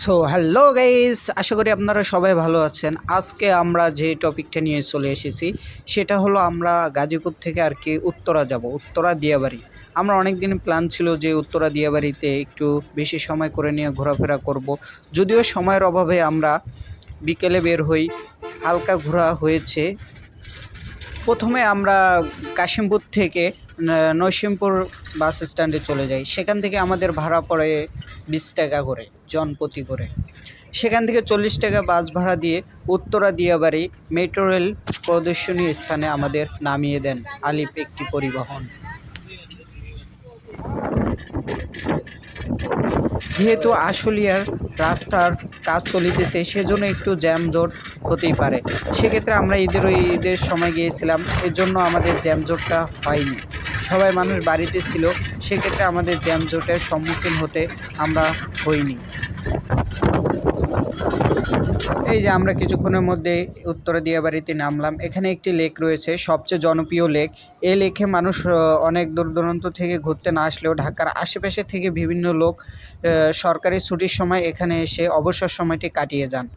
So hello guys, আশা করি আপনারা সবাই ভালো আছেন। আজকে আমরা যে টপিকটা নিয়ে চলে এসেছি সেটা হলো আমরা গাজীপুর থেকে আর কি উত্তরা যাব, উত্তরা দিয়াবাড়ি। আমরা অনেক দিন প্ল্যান ছিল যে উত্তরা দিয়াবাড়িতে একটু বেশি সময় করে নিয়ে ঘোরাফেরা করব। যদিও সময়ের অভাবে আমরা বিকেলে বের হই, হালকা ঘোরা হয়েছে। প্রথমে আমরা কাশিমপুর থেকে নরসিংপুর বাস স্ট্যান্ডে চলে যাই। সেখান থেকে আমাদের ভাড়া পড়ে 20 টাকা করে, জনপ্রতি করে। সেখান থেকে 40 টাকা বাস ভাড়া দিয়ে উত্তরা দিয়াবাড়ি মেট্রো রেল প্রদর্শনীয় স্থানে আমাদের নামিয়ে দেন আলিপ একটি পরিবহন। যেহেতু আশুলিয়ার রাস্তার কাজ চলিতেছে, সেজন্য একটু জ্যামজট হতেই পারে। সেক্ষেত্রে আমরা ঈদের সময় গিয়েছিলাম, এর জন্য আমাদের জ্যামজটটা হয়নি। সবাই মানুষ বাড়িতে ছিল, সেক্ষেত্রে আমাদের জ্যামজটের সম্মুখীন হতে আমরা হইনি। এই যে আমরা কিছুক্ষণের মধ্যে উত্তরা দিয়াবাড়িতে নামলাম। এখানে একটি লেক রয়েছে, সবচেয়ে জনপ্রিয় লেক। এই লেকে মানুষ অনেক দূর দূরান্ত থেকে ঘুরতে না আসলেও ঢাকার আশেপাশে থেকে বিভিন্ন লোক সরকারি ছুটির সময় এখানে এসে অবসর সময়টি কাটিয়ে যান।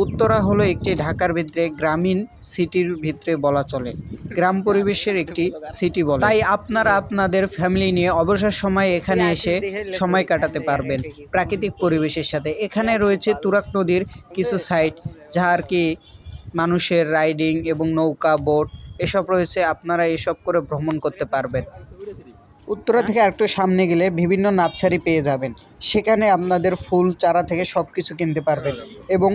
উত্তরা হলো একটি ঢাকার ভিতরে গ্রামীণ সিটির ভিতরে বলা চলে, গ্রাম পরিবেশের একটি সিটি বলে। তাই আপনারা আপনাদের ফ্যামিলি নিয়ে অবসর সময় এখানে এসে সময় কাটাতে পারবেন প্রাকৃতিক পরিবেশের সাথে। এখানে রয়েছে তুরাগ নদীর কিছু সাইট, যা আর কি মানুষের রাইডিং এবং নৌকা, বোট এসব রয়েছে। আপনারা এসব করে ভ্রমণ করতে পারবেন। উত্তরা থেকে আরেকটু সামনে গেলে বিভিন্ন নার্সারি পেয়ে যাবেন। সেখানে আপনাদের ফুল চারা থেকে সব কিছু কিনতে পারবেন এবং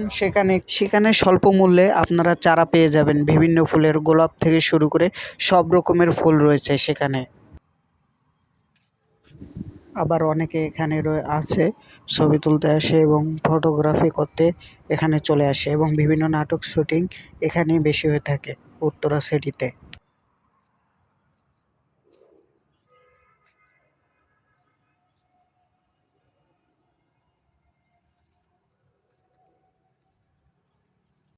সেখানে স্বল্প মূল্যে আপনারা চারা পেয়ে যাবেন। বিভিন্ন ফুলের, গোলাপ থেকে শুরু করে সব রকমের ফুল রয়েছে সেখানে। আবার অনেকে এখানে আছে ছবি তুলতে আসে এবং ফটোগ্রাফি করতে এখানে চলে আসে, এবং বিভিন্ন নাটক শুটিং এখানে বেশি হয়ে থাকে উত্তরা সিটিতে।